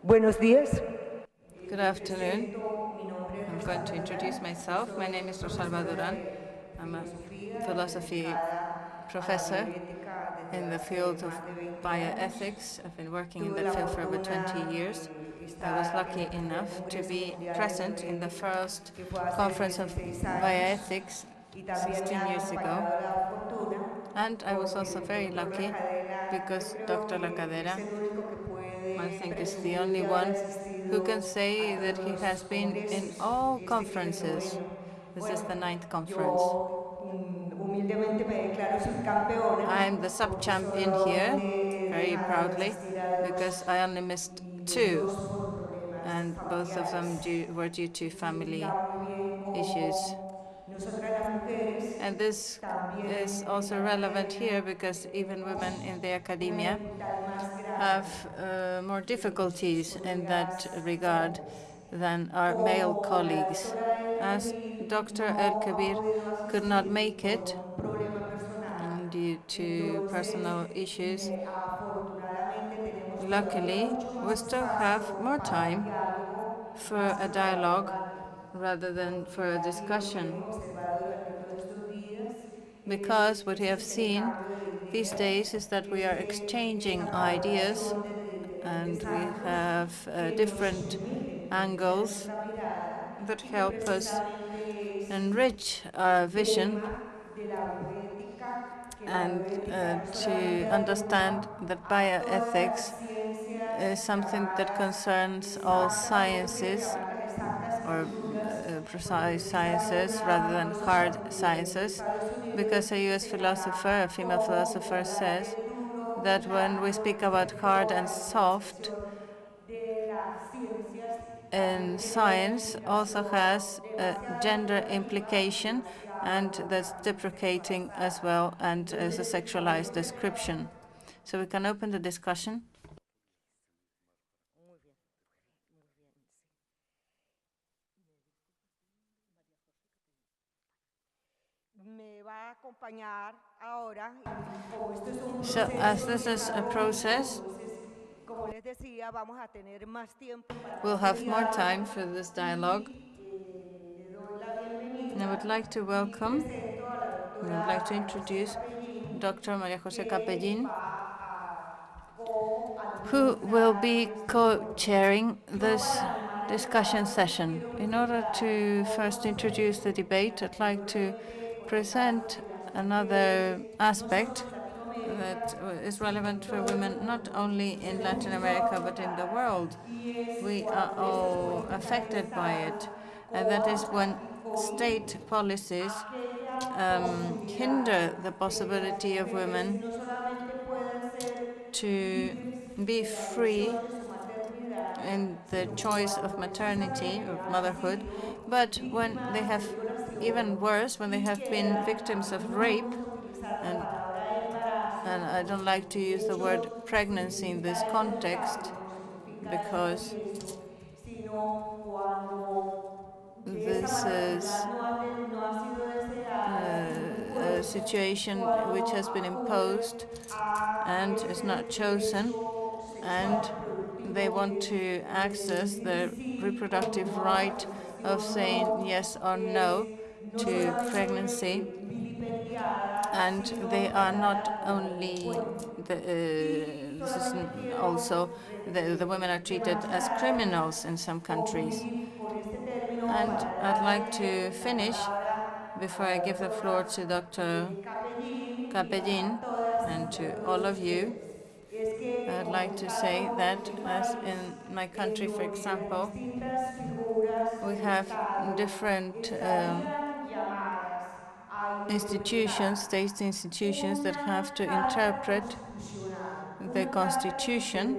Buenos días. Good afternoon. I'm going to introduce myself. My name is Rosalba Duran. I'm a philosophy professor in the field of bioethics. I've been working in that field for over 20 years. I was lucky enough to be present in the first conference of bioethics 16 years ago. And I was also very lucky because Dr. Lacadera, I think, is the only one who can say that he has been in all conferences. This is the 9th conference. I'm the sub-champion here, very proudly, because I only missed 2, and both of them were due to family issues. And this is also relevant here because even women in the academia have more difficulties in that regard than our male colleagues. As Dr. El-Kabir could not make it due to personal issues, luckily, we still have more time for a dialogue rather than for a discussion. Because what we have seen these days is that we are exchanging ideas and we have different angles that help us enrich our vision and to understand that bioethics is something that concerns all sciences, or precise sciences rather than hard sciences, because a US philosopher, a female philosopher, says that when we speak about hard and soft, and science also has a gender implication, and that's deprecating as well, and as a sexualized description. So we can open the discussion. So as this is a process, we'll have more time for this dialogue. And I would like to welcome, and I would like to introduce Dr. Maria Jose Capellin, who will be co-chairing this discussion session. In order to first introduce the debate, I'd like to present another aspect that is relevant for women not only in Latin America but in the world. We are all affected by it, and that is when state policies hinder the possibility of women to be free in the choice of maternity, of motherhood, but when they have, even worse, when they have been victims of rape, and I don't like to use the word pregnancy in this context because this is a situation which has been imposed and is not chosen, and they want to access the reproductive right of saying yes or no to pregnancy. And they are not only, this is also, the women are treated as criminals in some countries. And I'd like to finish, before I give the floor to Dr. Capellin and to all of you, I'd like to say that, as in my country, for example, we have different institutions, state institutions, that have to interpret the Constitution.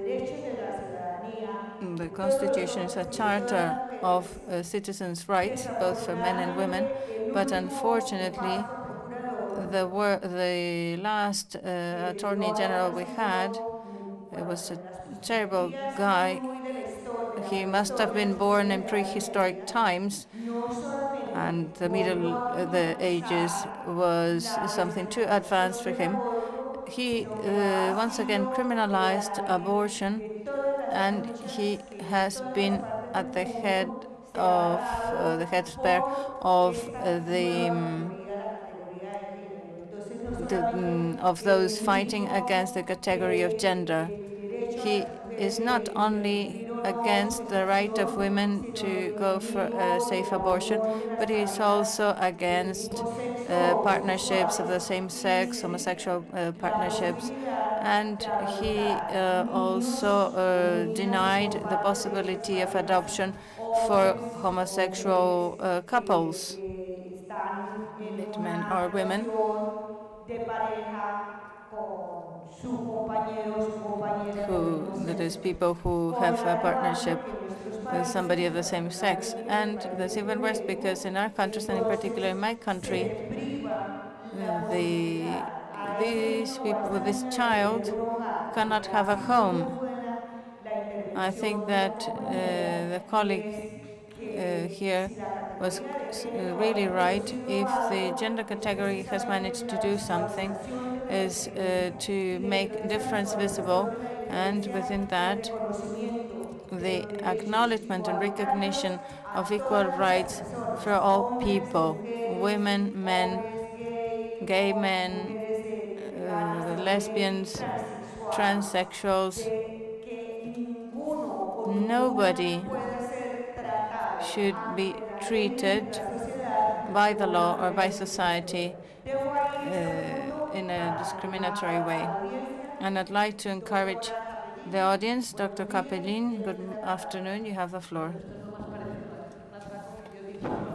The Constitution is a charter of citizens' rights, both for men and women, but unfortunately, the last Attorney General we had, it was a terrible guy. He must have been born in prehistoric times, and the ages was something too advanced for him. He once again criminalized abortion and he has been at the head of the head spare of of those fighting against the category of gender. He is not only against the right of women to go for a safe abortion, but he is also against partnerships of the same sex, homosexual partnerships, and he also denied the possibility of adoption for homosexual couples, be it men or women, that is, people who have a partnership with somebody of the same sex. And that's even worse because in our countries, and in particular in my country, these people, this child cannot have a home. I think that the colleague here was really right. If the gender category has managed to do something, is to make difference visible, and within that, the acknowledgement and recognition of equal rights for all people, women, men, gay men, lesbians, transsexuals. Nobody should be treated by the law or by society in a discriminatory way. And I'd like to encourage the audience. Dr. Capellin, good afternoon. You have the floor.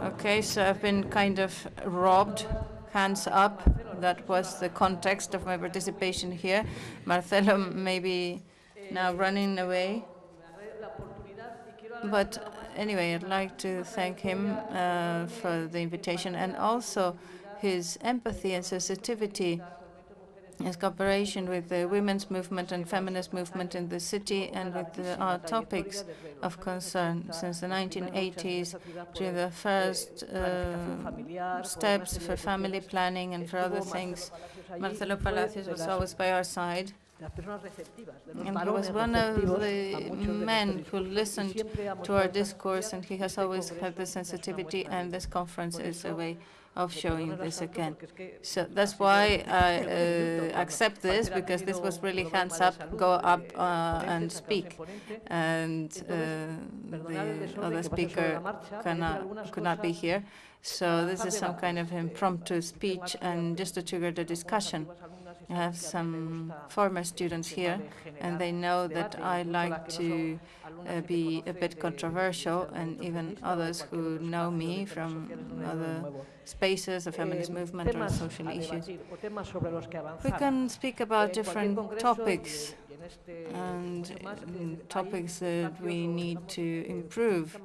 Okay, so I've been kind of robbed. Hands up. That was the context of my participation here. Marcelo maybe now running away. But anyway, I'd like to thank him for the invitation, and also his empathy and sensitivity, his cooperation with the women's movement and feminist movement in the city, and with our topics of concern since the 1980s, during the first steps for family planning and for other things. Marcelo Palacios was always by our side. And he was one of the men who listened to our discourse, and he has always had the sensitivity, and this conference is a way of showing this again. So that's why I accept this, because this was really hands up, go up and speak. And the other speaker could not be here. So this is some kind of impromptu speech, and just to trigger the discussion. I have some former students here, and they know that I like to be a bit controversial, and even others who know me from other spaces, the feminist movement or social issues. We can speak about different topics, and topics that we need to improve.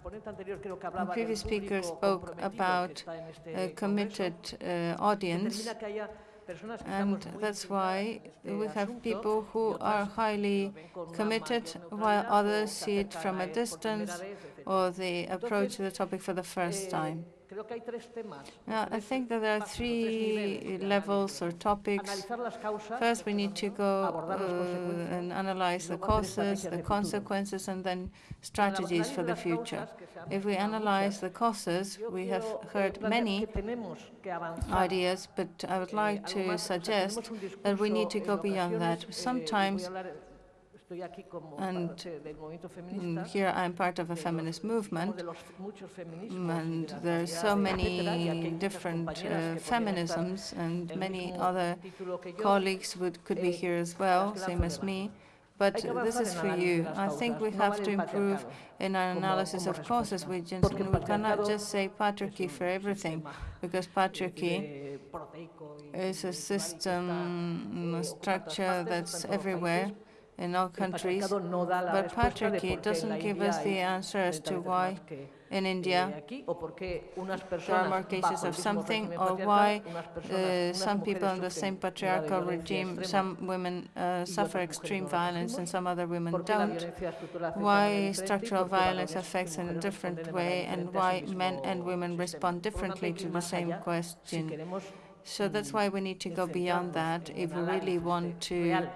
The previous speaker spoke about a committed audience, and that's why we have people who are highly committed, while others see it from a distance, or they approach the topic for the first time. Now, I think that there are three levels or topics. First, we need to go and analyze the causes, the consequences, and then strategies for the future. If we analyze the causes, we have heard many ideas, but I would like to suggest that we need to go beyond that. Sometimes, and here I'm part of a feminist movement, and there are so many different feminisms, and many other colleagues could be here as well, same as me. But this is for you. I think we have to improve in our analysis of causes. We cannot just say patriarchy for everything, because patriarchy is a system, a structure that's everywhere in all countries. But patriarchy doesn't give us the answer as to why in India there are more cases of something, or why some people in the same patriarchal regime, some women suffer extreme violence and some other women don't, why structural violence affects in a different way, and why men and women respond differently to the same question. So that's why we need to go beyond that if we really want to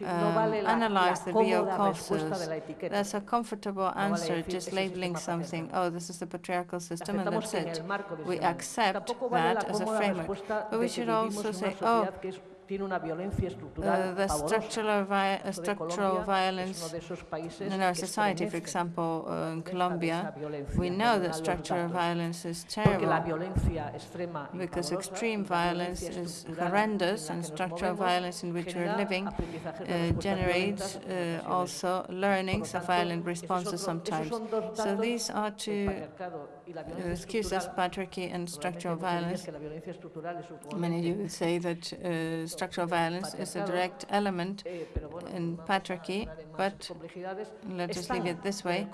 analyze the real causes. That's a comfortable answer, just labeling something. Oh, this is the patriarchal system, and that's it. We accept that as a framework. But we should also say, oh, the structural violence in our society, for example, in Colombia, we know that structural violence is terrible because extreme violence is horrendous, and structural violence in which we're living generates also learnings of violent responses sometimes. So these are two excuses, patriarchy and structural violence. Many of you would say that structural violence is a direct element in patriarchy, but let us leave it this way.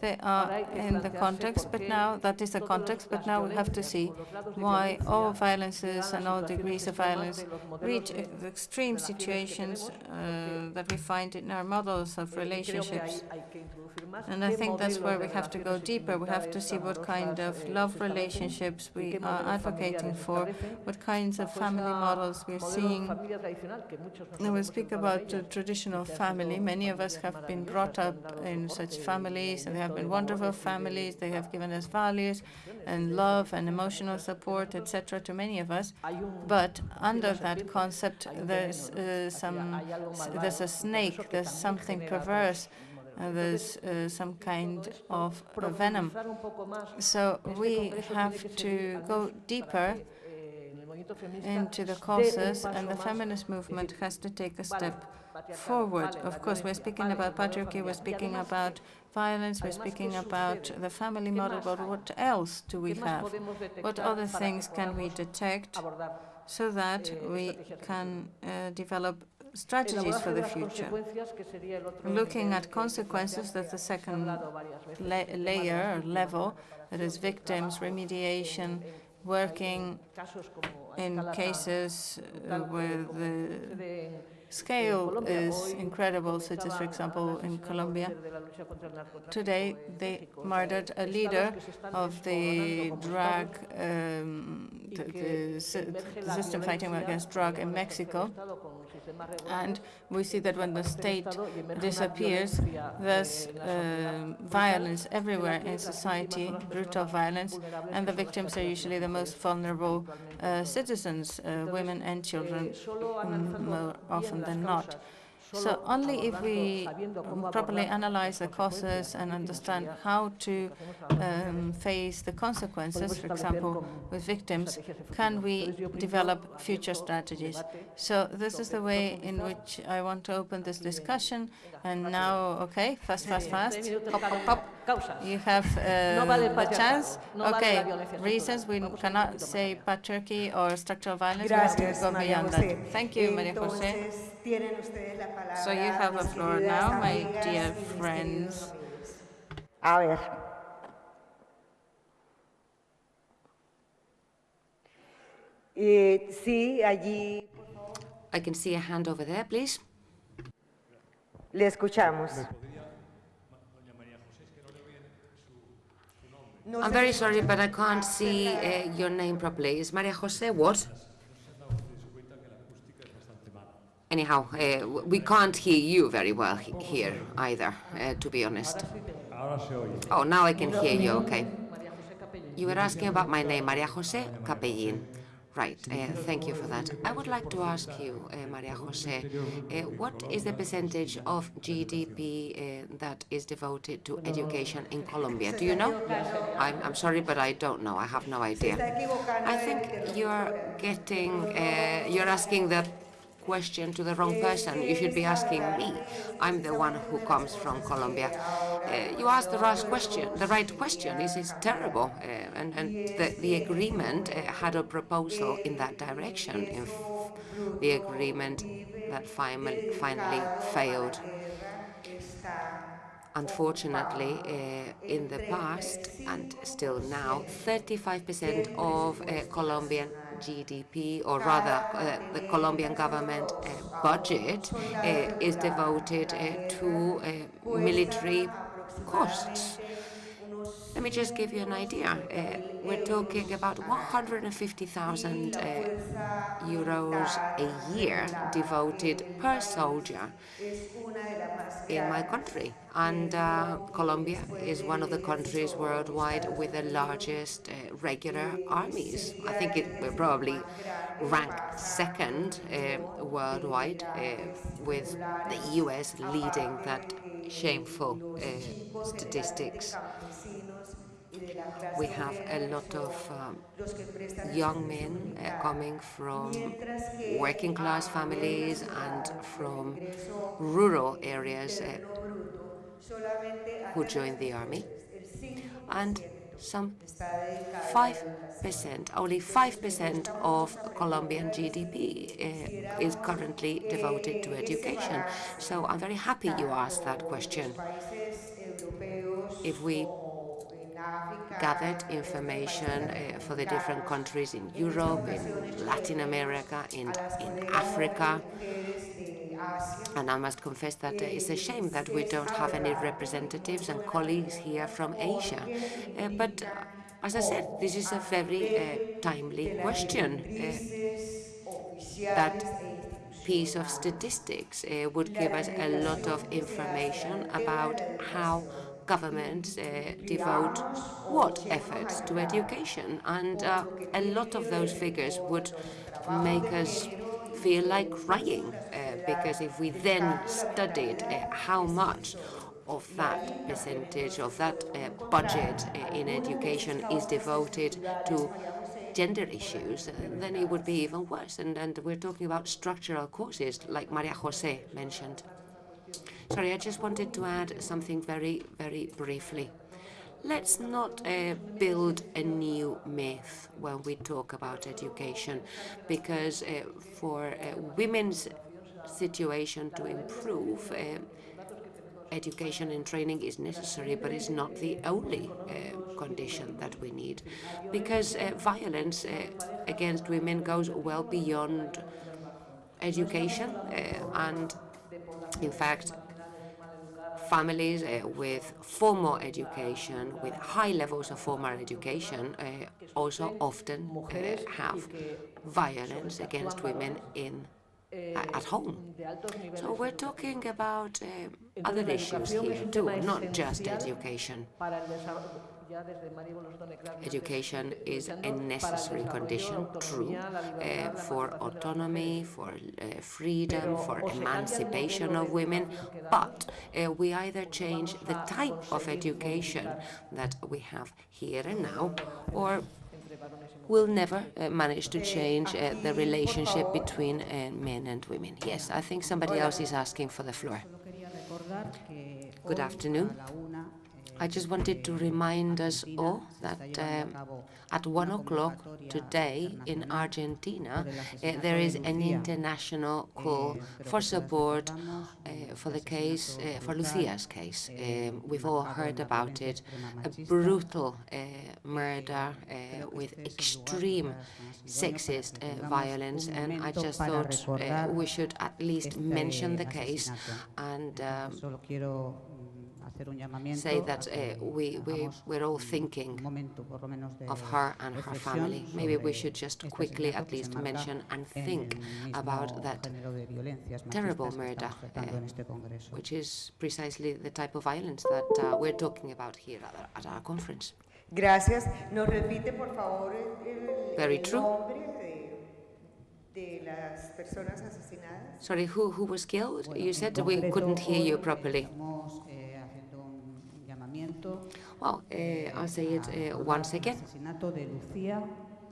They are in the context, but now that is the context, but now we have to see why all violences and all degrees of violence reach the extreme situations that we find in our models of relationships. And I think that's where we have to go deeper. We have to see what kind of love relationships we are advocating for, what kinds of family models we're seeing. When we speak about the traditional family, many of us have been brought up in such families, and they have been wonderful families. They have given us values and love and emotional support, etc., to many of us. But under that concept, there's a snake, there's something perverse. There's some kind of venom. So we have to go deeper into the causes, and the feminist movement has to take a step forward. Of course, we're speaking about patriarchy, we're speaking about violence, we're speaking about the family model, but what else do we have? What other things can we detect so that we can develop strategies for the future? Looking at consequences, that's the second layer or level, that is victims, remediation, working in cases where the scale is incredible, such as, for example, in Colombia. Today, they murdered a leader of the drug, the system fighting against drug in Mexico. And we see that when the state disappears, there's violence everywhere in society, brutal violence, and the victims are usually the most vulnerable citizens, women and children, more often than not. So only if we properly analyze the causes and understand how to face the consequences, for example, with victims, can we develop future strategies. So this is the way in which I want to open this discussion. And now, okay, fast. Pop. You have the chance. Okay, reasons we cannot say patriarchy or structural violence. We have to go beyond that. Thank you, María José. So you have the floor now, my dear friends. A ver. Sí, allí. I can see a hand over there, please. Le escuchamos. I'm very sorry, but I can't see your name properly. Is María José what? Anyhow, we can't hear you very well here either, to be honest. Oh, now I can hear you, okay. You were asking about my name, María José Capellín. Right, thank you for that. I would like to ask you, María José, what is the percentage of GDP that is devoted to education in Colombia? Do you know? I'm sorry, but I don't know. I have no idea. I think you're asking the question to the wrong person. You should be asking me. I'm the one who comes from Colombia. You asked the right question. This is terrible. And the agreement had a proposal in that direction. The agreement that finally failed. Unfortunately, in the past and still now, 35% of Colombian GDP, or rather the Colombian government budget, is devoted to military costs. Let me just give you an idea. We're talking about 150,000 euros a year devoted per soldier in my country. And Colombia is one of the countries worldwide with the largest regular armies. I think it will probably rank second worldwide, with the US leading that shameful statistics. We have a lot of young men coming from working class families and from rural areas who join the army. And some 5%, only 5% of Colombian GDP is currently devoted to education. So I'm very happy you asked that question. If we gathered information for the different countries in Europe, in Latin America, in Africa, and I must confess that it's a shame that we don't have any representatives and colleagues here from Asia. But as I said, this is a very timely question. That piece of statistics would give us a lot of information about how governments devote what efforts to education. And a lot of those figures would make us feel like crying, because if we then studied how much of that percentage of that budget in education is devoted to gender issues, then it would be even worse. And we're talking about structural causes, like Maria Jose mentioned. Sorry, I just wanted to add something very, very briefly. Let's not build a new myth when we talk about education, because for women's situation to improve, education and training is necessary, but it's not the only condition that we need, because violence against women goes well beyond education, and in fact families with formal education, with high levels of formal education, also often have violence against women at home. So we're talking about other issues here too, not just education. Education is a necessary condition, true, for autonomy, for freedom, for emancipation of women, but we either change the type of education that we have here and now, or we'll never manage to change the relationship between men and women. Yes, I think somebody else is asking for the floor. Good afternoon. I just wanted to remind us all that at 1 o'clock today in Argentina, there is an international call for support for the case, for Lucia's case. We've all heard about it, a brutal murder with extreme sexist violence, and I just thought we should at least mention the case and say that we're all thinking of her and her family. Maybe we should just quickly at least mention and think about that terrible murder, which is precisely the type of violence that we're talking about here at our conference. Gracias. ¿Nos repite, por favor, Very true. De las personas asesinadas? Sorry, who was killed? You said we couldn't hear you properly. Well, I'll say it once again.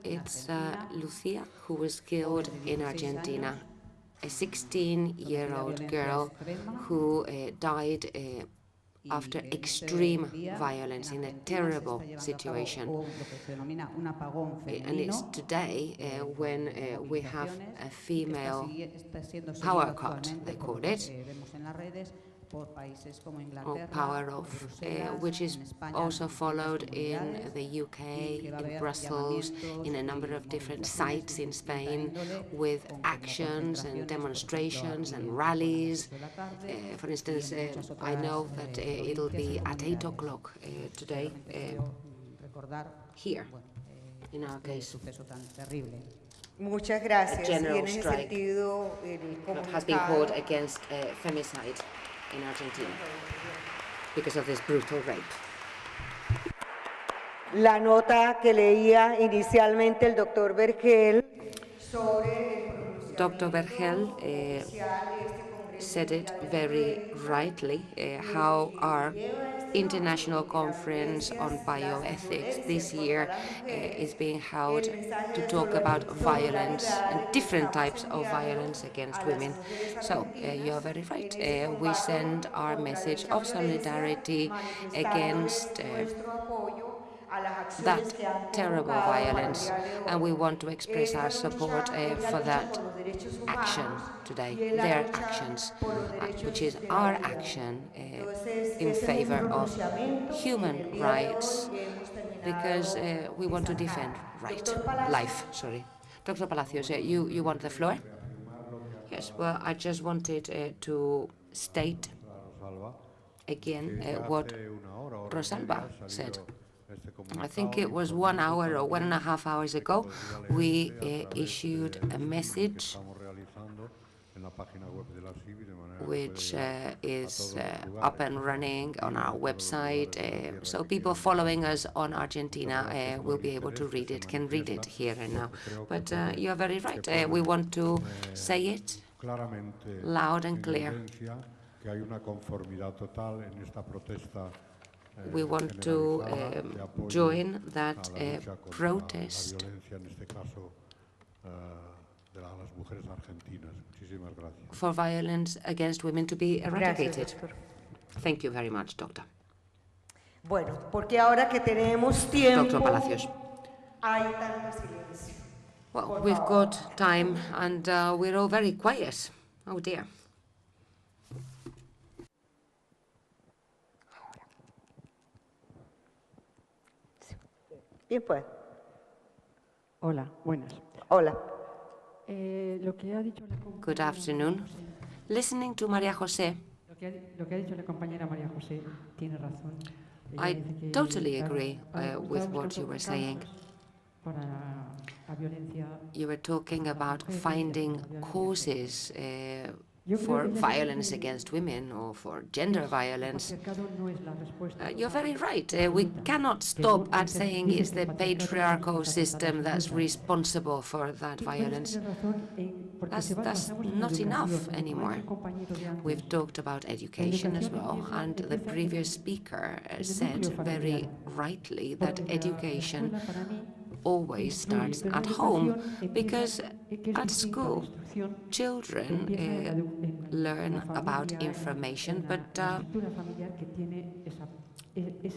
It's Lucia who was killed in Argentina, a 16-year-old girl who died after extreme violence in a terrible situation. And it's today when we have a female power cut, they call it. or power of, which is also followed in the UK, in Brussels, in a number of different sites in Spain, with actions and demonstrations and rallies. For instance, I know that it'll be at 8 o'clock today here, in our case. Muchas gracias. General Y en ese strike sentido, el that has been called comunicado against femicide in Argentina because of this brutal rape. la nota que leía inicialmente el doctor Vergel sobre el Dr. Vergel oficial de este congreso said it mundial de very bioética, rightly, how our International Conference on Bioethics this year is being held to talk about violence and different types of violence against women. So you are very right. We send our message of solidarity against that terrible violence, and we want to express our support for that action today, their actions, which is our action in favor of human rights, because we want to defend life. Sorry. Dr. Palacios, you want the floor? Yes, well, I just wanted to state again what Rosalba said. I think it was 1 hour or 1.5 hours ago, we issued a message which is up and running on our website. So people following us on Argentina will be able to read it, can read it here and now. But you are very right. We want to say it loud and clear. We want to join that protest for violence against women to be eradicated. Thank you very much, Doctor. Bueno, porque ahora que tenemos tiempo, Dr. Palacios. hay tanto silencio. Well, we've got time and we're all very quiet. Oh dear. Bien, pues. Hola, buenas. Hola. Lo que ha dicho la Good afternoon. Listening to María José, lo que ha dicho la compañera María José tiene razón. I totally agree with what you were saying. Para la violencia. You were talking about finding causes for violence against women or for gender violence. You're very right. We cannot stop at saying it's the patriarchal system that's responsible for that violence. That's not enough anymore. We've talked about education as well, and the previous speaker said very rightly that education always starts at home, because at school children learn about information, but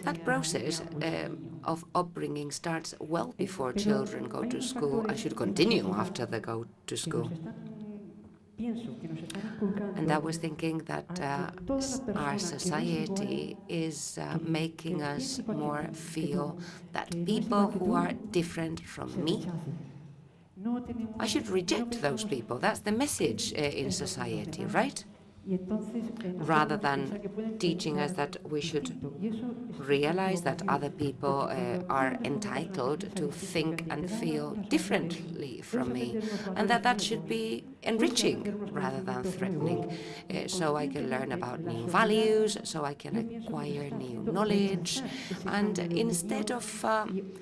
that process of upbringing starts well before children go to school. I should continue after they go to school. And I was thinking that our society is making us more feel that people who are different from me, I should reject those people. That's the message in society, right? Rather than teaching us that we should realize that other people are entitled to think and feel differently from me, and that should be enriching rather than threatening, so I can learn about new values, so I can acquire new knowledge, and instead of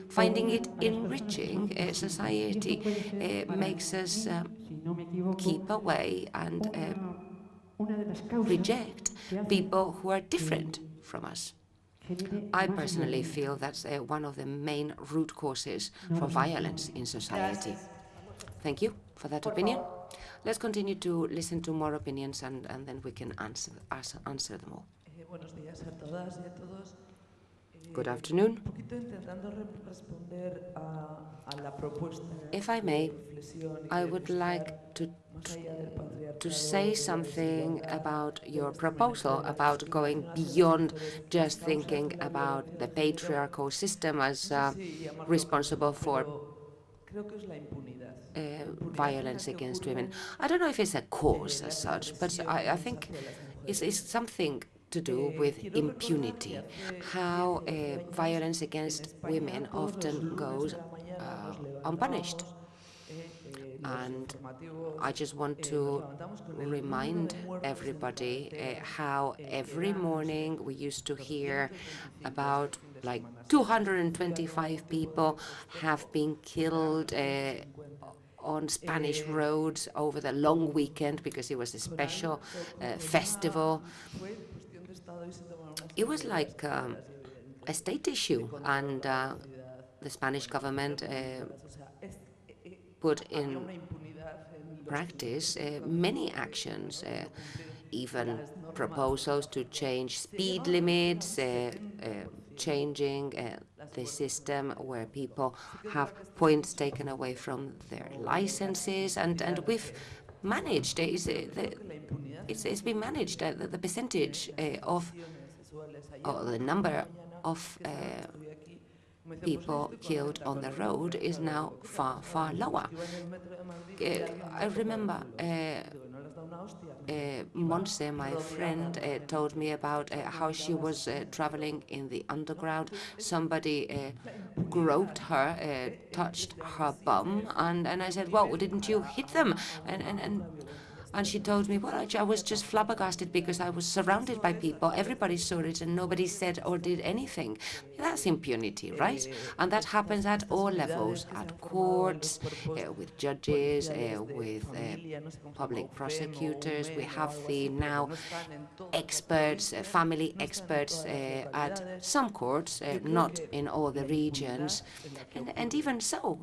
finding it enriching, society makes us keep away and reject people who are different from us. I personally feel that's one of the main root causes for violence in society. Thank you for that opinion. Let's continue to listen to more opinions, and then we can answer them all. Buenos días a todas y a todos. Good afternoon. If I may, I would like to say something about your proposal about going beyond just thinking about the patriarchal system as responsible for violence against women. I don't know if it's a cause as such, but I think it's something to do with impunity, how violence against women often goes unpunished. And I just want to remind everybody how every morning we used to hear about like 225 people have been killed on Spanish roads over the long weekend because it was a special festival. It was like a state issue, and the Spanish government put in practice many actions, even proposals to change speed limits, changing the system where people have points taken away from their licenses, and we've managed, it's been managed, the percentage of the number of people killed on the road is now far, far lower. I remember Montse, my friend, told me about how she was traveling in the underground. Somebody groped her, touched her bum, and I said, well, didn't you hit them? And she told me, well, I was just flabbergasted because I was surrounded by people. Everybody saw it and nobody said or did anything. That's impunity, right? And that happens at all levels, at courts, with judges, with public prosecutors. We have the now experts, family experts at some courts, not in all the regions. And even so,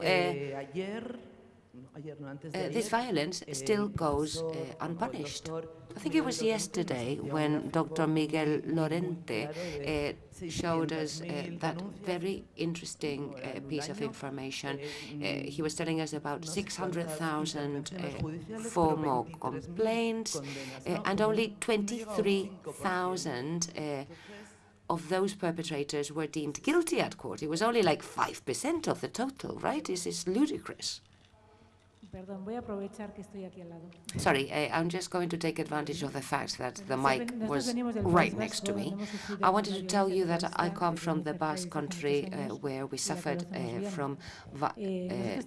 this violence still goes unpunished. I think it was yesterday when Dr. Miguel Lorente showed us that very interesting piece of information. He was telling us about 600,000 formal complaints, and only 23,000 of those perpetrators were deemed guilty at court. It was only like 5% of the total, right? This is ludicrous. Sorry, I'm just going to take advantage of the fact that the mic was right next to me. I wanted to tell you that I come from the Basque Country where we suffered from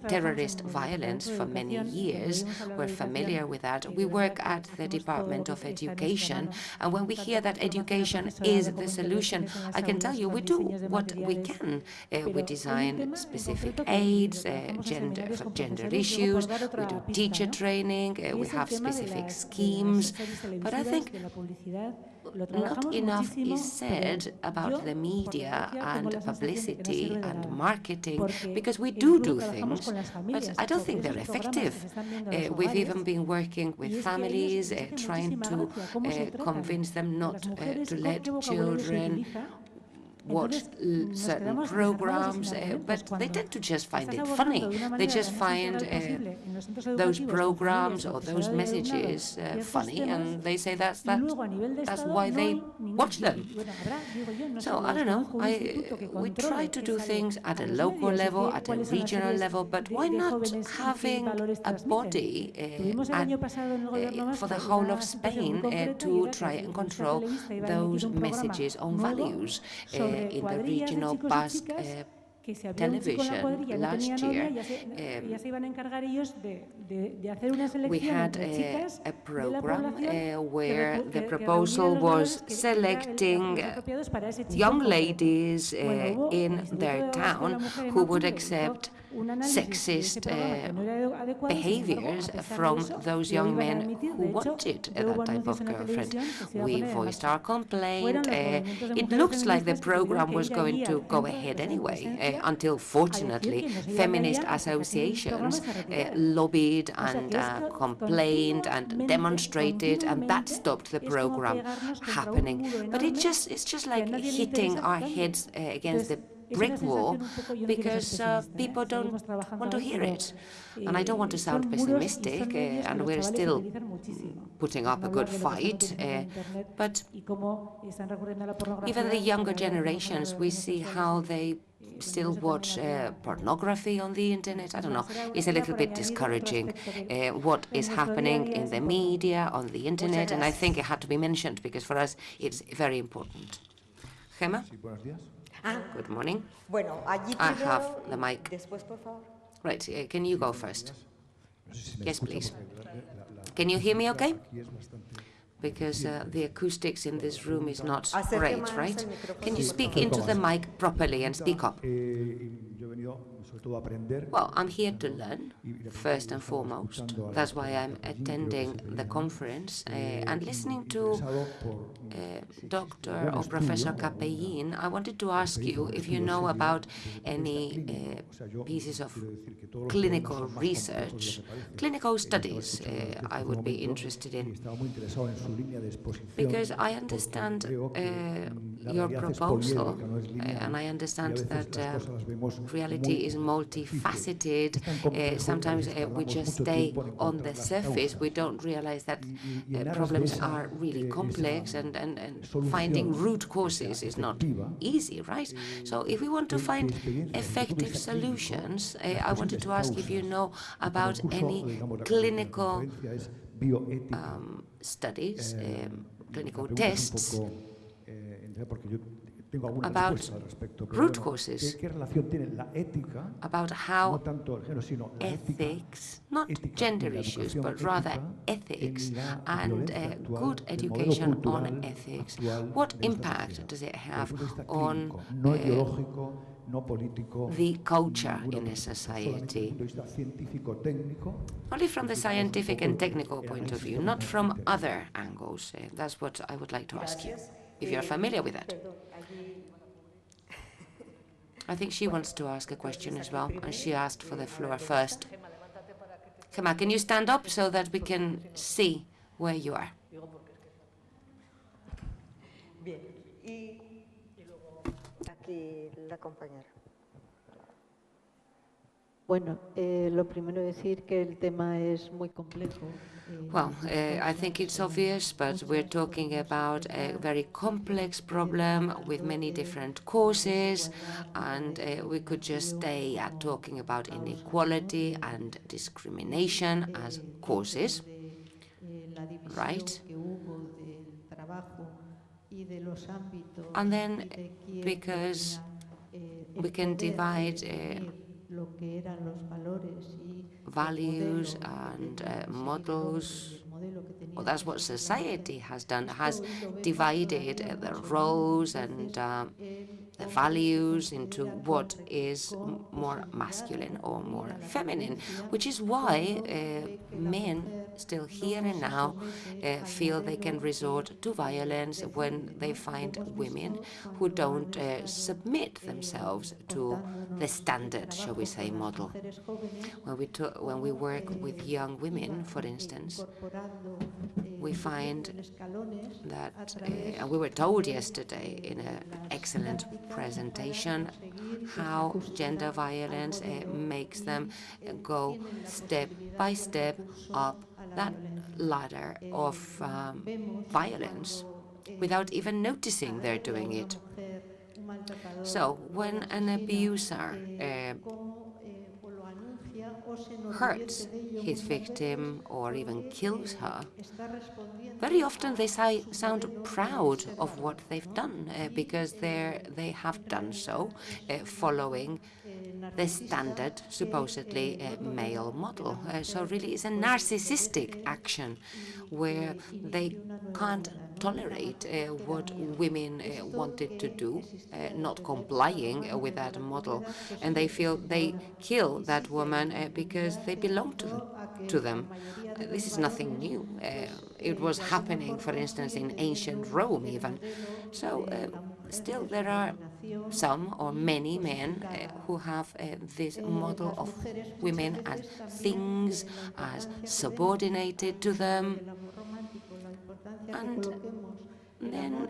terrorist violence for many years. We're familiar with that. We work at the Department of Education, and when we hear that education is the solution, I can tell you we do what we can. We design specific aids for gender issues. We do teacher training, we have specific schemes, but I think not enough is said about the media and publicity and marketing, because we do things, but I don't think they're effective. We've even been working with families, trying to convince them not to let children watch certain programs, but they tend to just find it funny. They just find those programs or those messages funny, and they say that's why they watch them. So I don't know. We try to do things at a local level, at a regional level, but why not having a body for the whole of Spain to try and control those messages on values? In the regional Basque television last year, we had a program where the proposal was selecting young ladies in their town who would accept sexist behaviors from those young men who wanted that type of girlfriend. We voiced our complaint. It looks like the program was going to go ahead anyway, until fortunately feminist associations lobbied and complained and demonstrated, and that stopped the program happening. But it's just like hitting our heads against the brick wall because people don't want to hear it. And I don't want to sound pessimistic, and we're still putting up a good fight, but even the younger generations, we see how they still watch pornography on the internet. I don't know, it's a little bit discouraging what is happening in the media, on the internet, and I think it had to be mentioned because for us it's very important. Gemma? Good morning. I have the mic. Right, can you go first? Yes, please. Can you hear me okay? Because the acoustics in this room is not great, right? Can you speak into the mic properly and speak up? Well, I'm here to learn, first and foremost. That's why I'm attending the conference and listening to Dr. or Professor Capellin. I wanted to ask you if you know about any pieces of clinical research, clinical studies I would be interested in. Because I understand your proposal, and I understand that reality is multifaceted. Sometimes we just stay on the surface. We don't realize that problems are really complex, and finding root causes is not easy, right? So if we want to find effective solutions, I wanted to ask if you know about any clinical studies, clinical tests about root causes, about how ethics, not gender issues, but rather ethics and good education on ethics, what impact does it have on the culture in a society? Only from the scientific and technical point of view, not from other angles. That's what I would like to ask you, if you're familiar with that. I think she wants to ask a question as well, and she asked for the floor first. Gemma, can you stand up so that we can see where you are? Bueno, lo primero decir que el tema es muy complejo. Well, I think it's obvious, but we're talking about a very complex problem with many different causes, and we could just stay at talking about inequality and discrimination as causes, right? And then, because we can divide values and models, well, that's what society has done, has divided the roles and the values into what is more masculine or more feminine, which is why men still here and now feel they can resort to violence when they find women who don't submit themselves to the standard, shall we say, model. When we work with young women, for instance, we find that, and we were told yesterday in an excellent presentation, how gender violence makes them go step by step up that ladder of violence without even noticing they're doing it. So when an abuser hurts his victim or even kills her, very often they sound proud of what they've done because they have done so following the standard, supposedly male model. So really it's a narcissistic action where they can't tolerate what women wanted to do, not complying with that model, and they feel they kill that woman because they belong to them. This is nothing new. It was happening, for instance, in ancient Rome even. So still there are some or many men who have this model of women as things, as subordinated to them. And then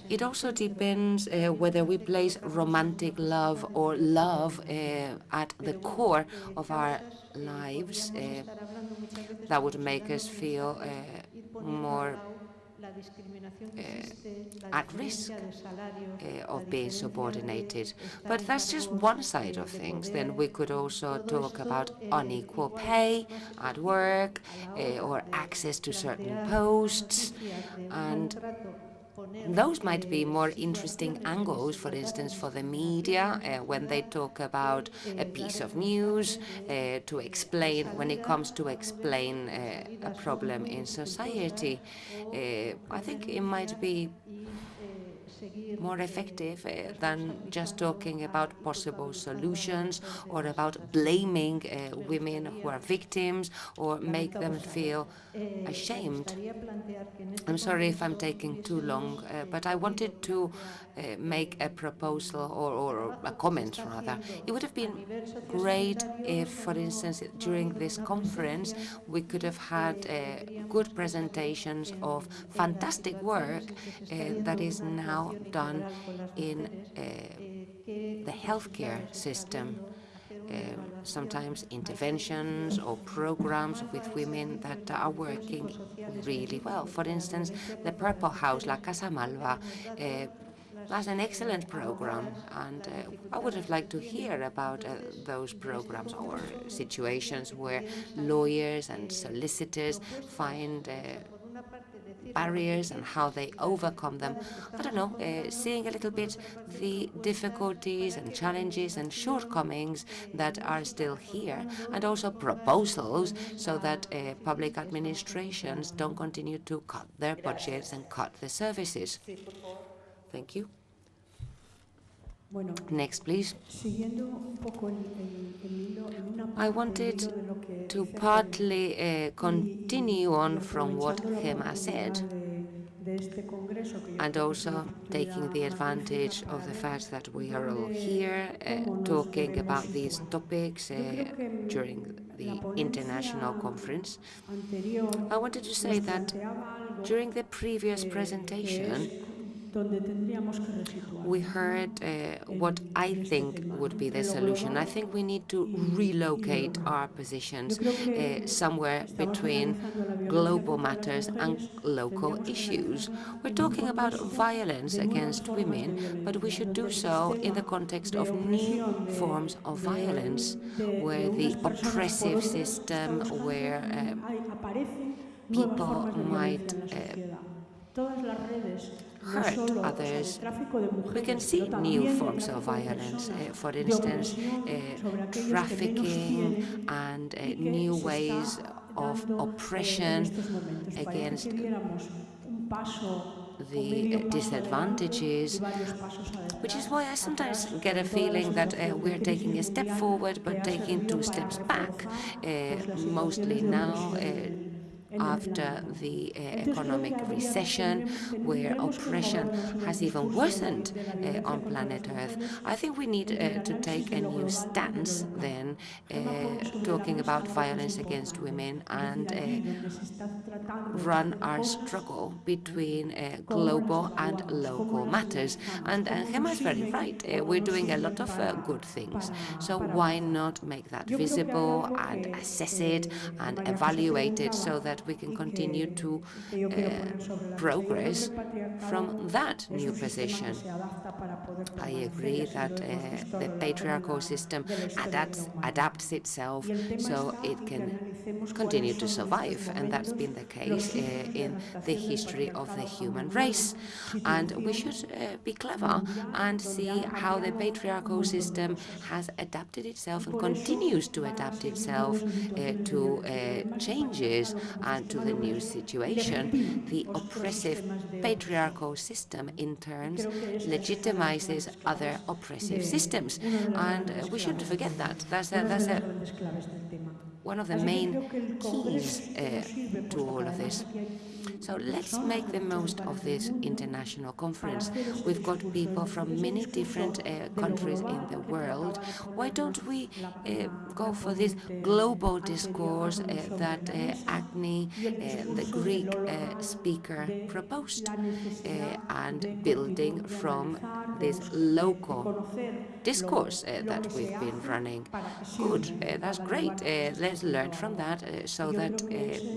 it also depends whether we place romantic love or love at the core of our lives. That would make us feel more at risk of being subordinated. But that's just one side of things. Then we could also talk about unequal pay at work or access to certain posts, and those might be more interesting angles, for instance, for the media when they talk about a piece of news to explain, when it comes to explain a problem in society. I think it might be more effective than just talking about possible solutions or about blaming women who are victims or make them feel ashamed. I'm sorry if I'm taking too long, but I wanted to make a proposal or a comment rather. It would have been great if, for instance, during this conference, we could have had good presentations of fantastic work that is now done in the healthcare system. Sometimes interventions or programs with women that are working really well. For instance, the Purple House, La Casa Malva, that's an excellent program, and I would have liked to hear about those programs or situations where lawyers and solicitors find barriers and how they overcome them. I don't know, seeing a little bit the difficulties and challenges and shortcomings that are still here, and also proposals so that public administrations don't continue to cut their budgets and cut the services. Thank you. Next, please. I wanted to partly continue on from what Gemma said, and also taking the advantage of the fact that we are all here talking about these topics during the international conference. I wanted to say that during the previous presentation, we heard what I think would be the solution. I think we need to relocate our positions somewhere between global matters and local issues. We're talking about violence against women, but we should do so in the context of new forms of violence, where the oppressive system, where people might hurt others. We can see new forms of violence, for instance, trafficking and new ways of oppression against the disadvantages, which is why I sometimes get a feeling that we're taking a step forward but taking 2 steps back, mostly now after the economic recession, where oppression has even worsened on planet Earth. I think we need to take a new stance then, talking about violence against women, and run our struggle between global and local matters. And Gemma is very right. We're doing a lot of good things. So why not make that visible and assess it and evaluate it so that we can continue to progress from that new position? I agree that the patriarchal system adapts itself so it can continue to survive, and that's been the case in the history of the human race. And we should be clever and see how the patriarchal system has adapted itself and continues to adapt itself to changes and to the new situation. The oppressive patriarchal system in turn legitimizes other oppressive systems, and we shouldn't forget that. That's one of the main keys to all of this. So let's make the most of this international conference. We've got people from many different countries in the world. Why don't we go for this global discourse that Agni, the Greek speaker, proposed, and building from this local discourse that we've been running? Good, that's great. Let's learn from that so that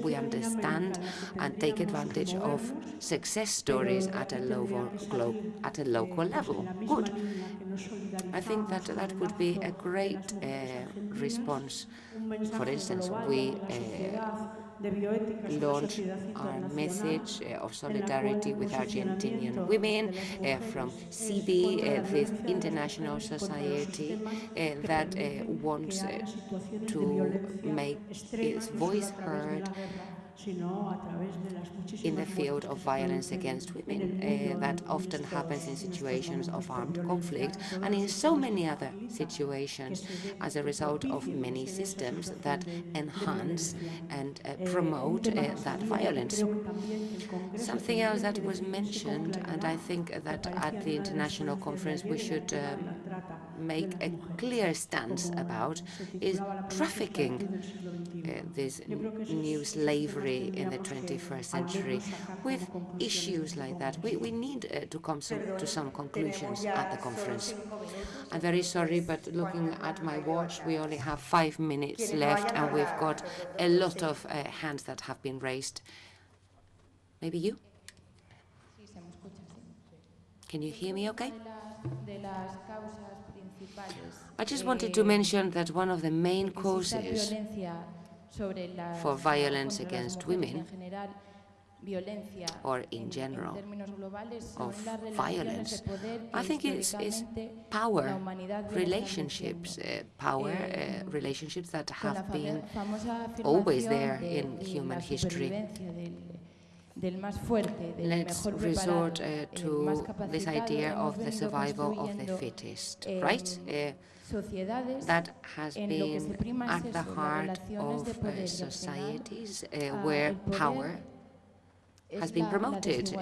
we understand and take advantage of success stories at a local level. Good. I think that that would be a great response. For instance, we launch our message of solidarity with Argentinian women from CB, this international society that wants to make its voice heard in the field of violence against women. That often happens in situations of armed conflict and in so many other situations as a result of many systems that enhance and promote that violence. Something else that was mentioned, and I think that at the international conference we should make a clear stance about, is trafficking, this new slavery in the 21st century. With issues like that, we need to come to some conclusions at the conference. I'm very sorry, but looking at my watch, we only have 5 minutes left, and we've got a lot of hands that have been raised. Maybe you? Can you hear me okay? I just wanted to mention that one of the main causes for violence against women, or in general of violence, I think is power relationships, relationships that have been always there in human history. Let's resort to this idea of the survival of the fittest, right? That has been at the heart of societies where power has been promoted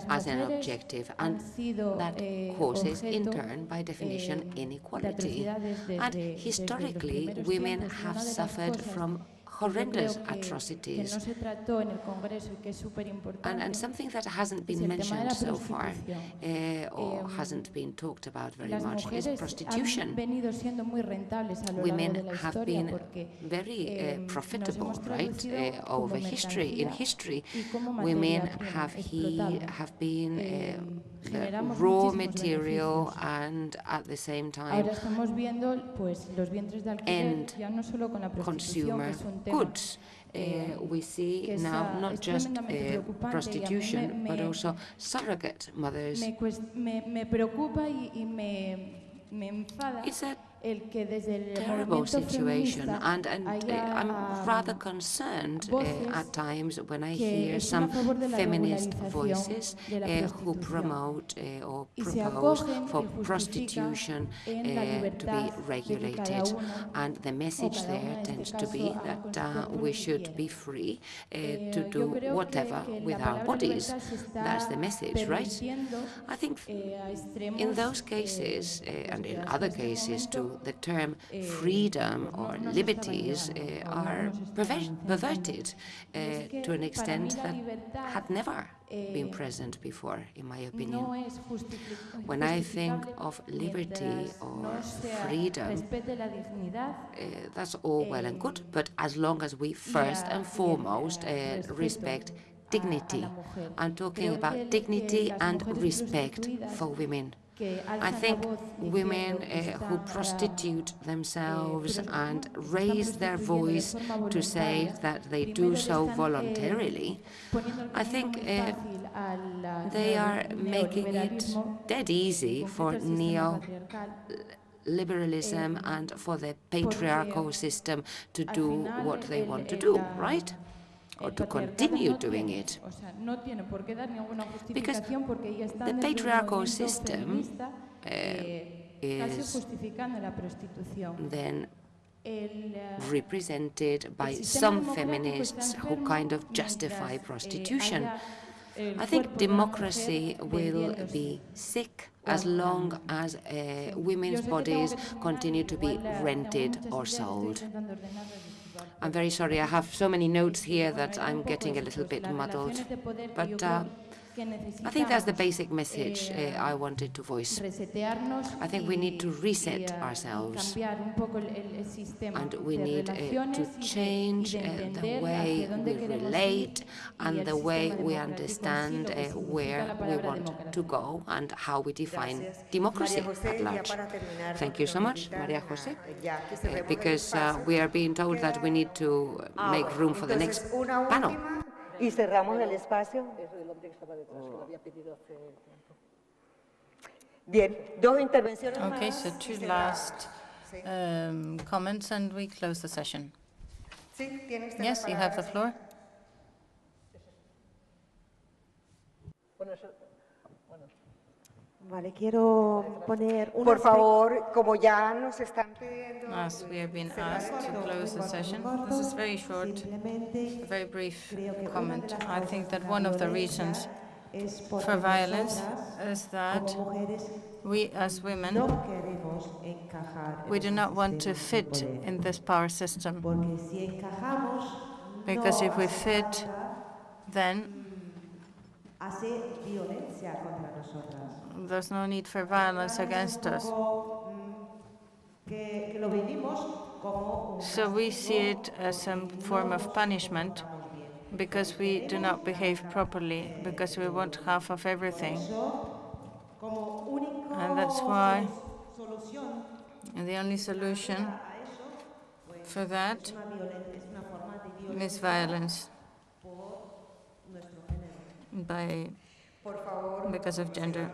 as an objective, and that causes, in turn, by definition, inequality. And historically, women have suffered from horrendous atrocities. And something that hasn't been mentioned so far, or hasn't been talked about very much, is prostitution. Women have been very profitable, right, over history. In history, women have been the raw material and at the same time end consumer goods. We see now not just prostitution, but also surrogate mothers. It's a terrible situation, and I'm rather concerned at times when I hear some feminist voices who promote or propose for prostitution to be regulated, and the message there tends to be that we should be free to do whatever with our bodies. That's the message, right? I think in those cases, and in other cases too, the term freedom or liberties are perverted to an extent that had never been present before, in my opinion. When I think of liberty or freedom, that's all well and good, but as long as we first and foremost respect dignity. I'm talking about dignity and respect for women. I think women who prostitute themselves and raise their voice to say that they do so voluntarily, I think they are making it dead easy for liberalism and for the patriarchal system to do what they want to do, right? Or to continue doing it. Because the patriarchal system is then represented by some feminists who kind of justify prostitution. I think democracy will be sick as long as women's bodies continue to be rented or sold. I'm very sorry, I have so many notes here that I'm getting a little bit muddled, but I think that's the basic message I wanted to voice. I think we need to reset ourselves, and we need to change the way we relate and the way we understand where we want to go and how we define democracy at large. Thank you so much, María José, because we are being told that we need to make room for the next panel. Y cerramos el espacio. Bien, dos intervenciones más. Okay, so two last comments and we close the session. Yes, you have the floor. Vale, quiero poner por favor, como ya nos están pidiendo. As we have been asked to close the session, this is very short, a very brief comment. I think that one of the reasons for violence is that we as women, we do not want to fit in this power system. Because if we fit, then there's no need for violence against us. So we see it as some form of punishment because we do not behave properly, because we want half of everything. And that's why the only solution for that is violence because of gender.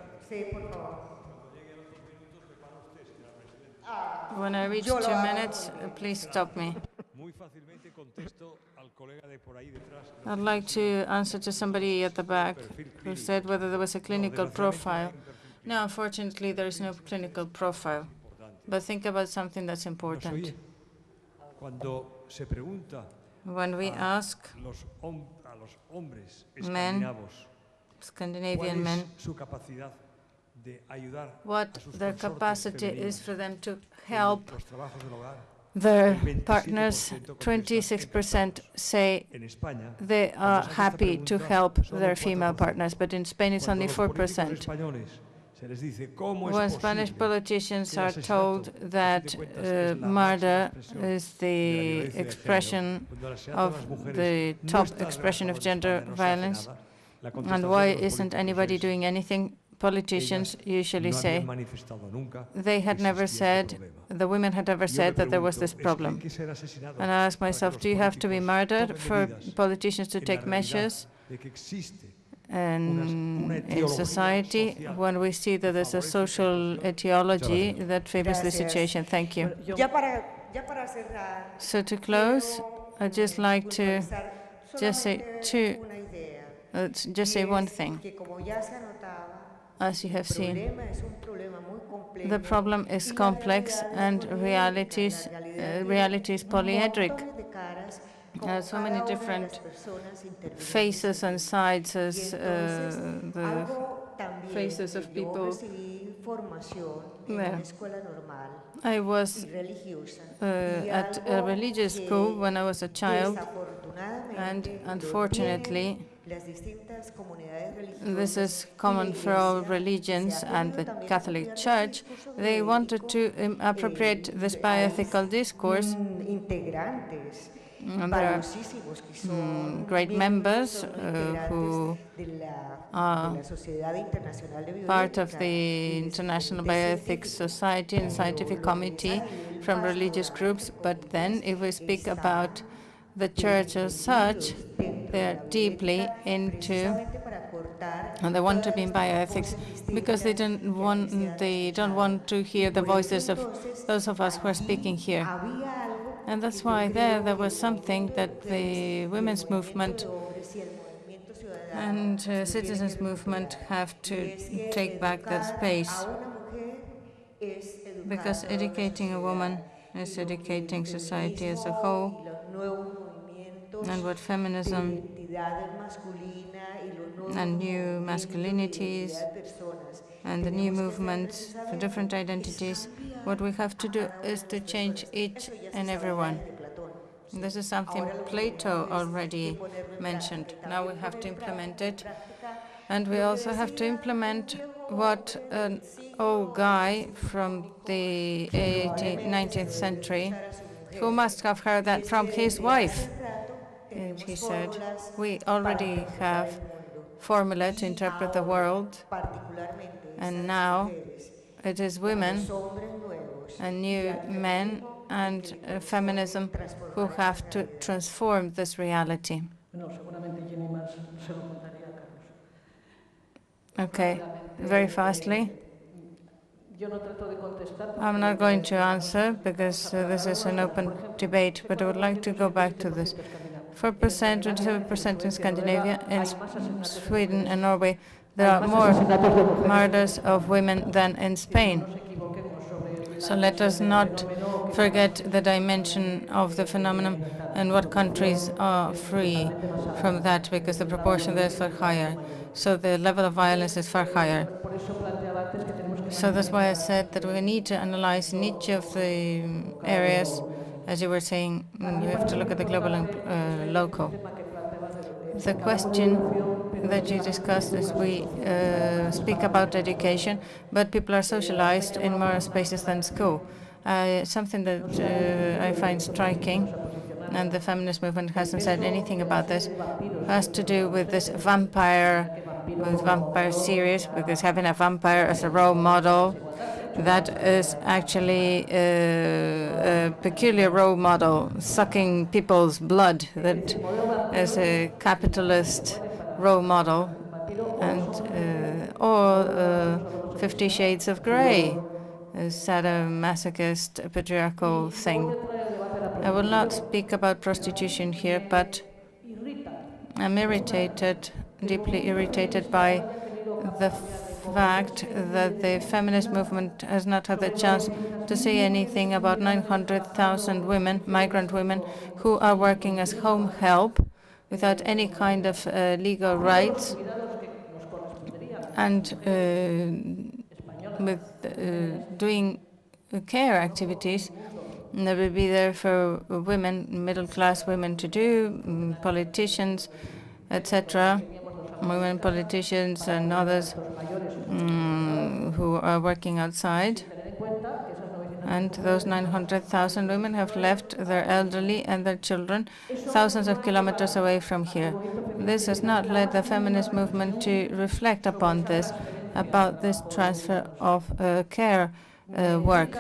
When I reach 2 minutes, please stop me. I'd like to answer to somebody at the back who said whether there was a clinical profile. No, unfortunately, there is no clinical profile. But think about something that's important. When we ask men, Scandinavian men, what their capacity is for them to help their partners, 26% say they are happy to help their female partners, but in Spain it's only 4%. When Spanish politicians are told that murder is the expression of the top expression of gender violence, and why isn't anybody doing anything? Politicians usually say they had never said, the women had never said that there was this problem. And I ask myself, do you have to be murdered for politicians to take measures? And in society, when we see that there's a social etiology that favors the situation. Thank you. So to close, I'd just like to just say one thing. As you have seen, the problem is complex and reality is polyhedric. There are so many different faces and sides as the faces of people. Yeah. I was at a religious school when I was a child, and unfortunately, this is common for all religions and the Catholic Church. They wanted to appropriate this bioethical discourse. And there are great members who are part of the International Bioethics Society and Scientific Committee from religious groups. But then if we speak about the church as such, they are deeply into and they want to be in bioethics because they don't want to hear the voices of those of us who are speaking here. And that's why there was something that the women's movement and citizens movement have to take back that space, because educating a woman is educating society as a whole, and what feminism and new masculinities and the new movements for different identities, what we have to do is to change each and every one. This is something Plato already mentioned. Now we have to implement it. And we also have to implement what an old guy from the 19th century, who must have heard that from his wife. And he said, we already have formula to interpret the world, and now it is women and new men and feminism who have to transform this reality. Okay, very fastly. I'm not going to answer because this is an open debate, but I would like to go back to this. 4%, 27% in Scandinavia, in Sweden and Norway, there are more murders of women than in Spain. So let us not forget the dimension of the phenomenon and what countries are free from that, because the proportion there is far higher. So the level of violence is far higher. So that's why I said that we need to analyze in each of the areas, as you were saying, you have to look at the global and local. The question that you discussed is we speak about education, but people are socialized in more spaces than school. Something that I find striking, and the feminist movement hasn't said anything about this, has to do with this vampire series, because having a vampire as a role model, that is actually a peculiar role model, sucking people's blood, that is a capitalist role model, and or 50 Shades of Grey, a sadomasochist patriarchal thing. I will not speak about prostitution here, but I'm irritated, deeply irritated by the fact that the feminist movement has not had the chance to say anything about 900,000 women, migrant women, who are working as home help without any kind of legal rights, and with doing care activities that will be there for women, middle-class women to do, politicians, etc., women politicians and others who are working outside. And those 900,000 women have left their elderly and their children thousands of kilometers away from here. This has not led the feminist movement to reflect upon this, about this transfer of care work.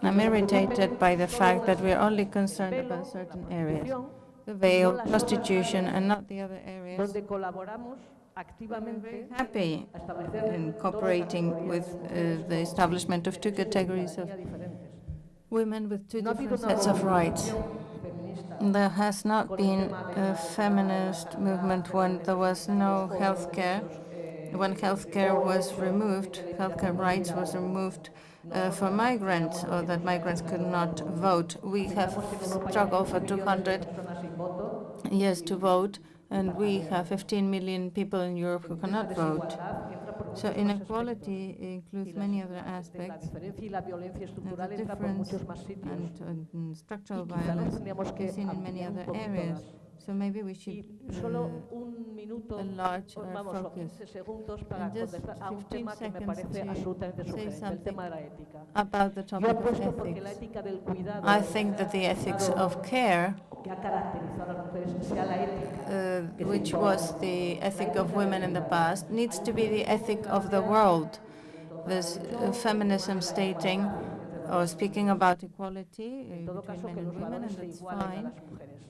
I'm irritated by the fact that we are only concerned about certain areas, the veil, prostitution, and not the other areas. I'm very happy in cooperating with the establishment of two categories of women with two different sets of rights. There has not been a feminist movement when there was no health care. When healthcare was removed, healthcare rights was removed for migrants, or that migrants could not vote. We have struggled for 200 years to vote, and we have 15 million people in Europe who cannot vote. So inequality includes many other aspects. The difference and structural violence is seen in many other areas. So maybe we should enlarge our focus. And just 15 seconds to say something about the topic of ethics. I think that the ethics of care, which was the ethic of women in the past, needs to be the ethic of the world. There's feminism stating or speaking about equality between men and women, and that's fine.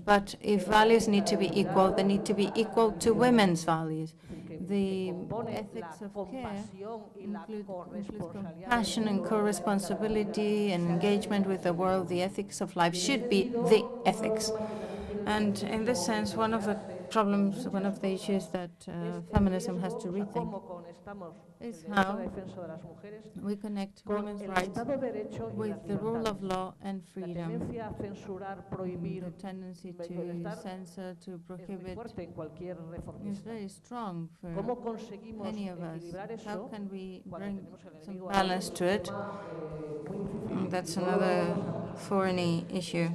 But if values need to be equal, they need to be equal to women's values. The ethics of care includes compassion and co-responsibility and engagement with the world. The ethics of life should be the ethics. And in this sense, one of the problems, one of the issues that feminism has to rethink is how we connect women's rights with the rule of law and freedom. The tendency to censor, to prohibit is very strong for many of us. How can we bring some balance to it? That's another thorny issue.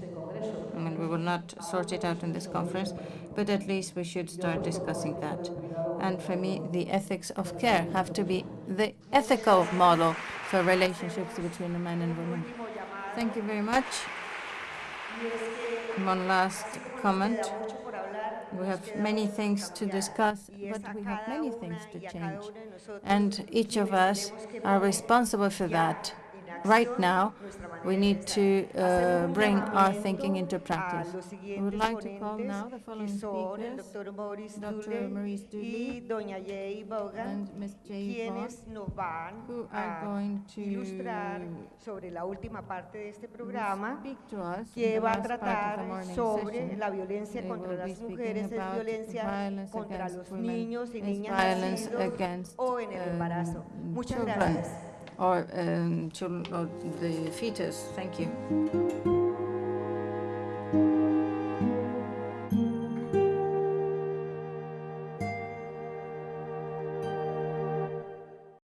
I mean, we will not sort it out in this conference, but at least we should start discussing that. And for me, the ethics of care have to be the ethical model for relationships between a man and woman. Thank you very much. One last comment. We have many things to discuss, but we have many things to change. And each of us are responsible for that. Right now, we need to bring our thinking into practice. We would like to call now the following speakers, Dr. Maurice Dooley and Ms. Jay Vaughn, who are going to speak to us in the last part of the morning session. la violencia They contra will be las speaking mujeres, es about violencia violence contra against los women, niños y is niñas violence nacidos against o en el embarazo. Muchas children gracias. or the fetus. Thank you.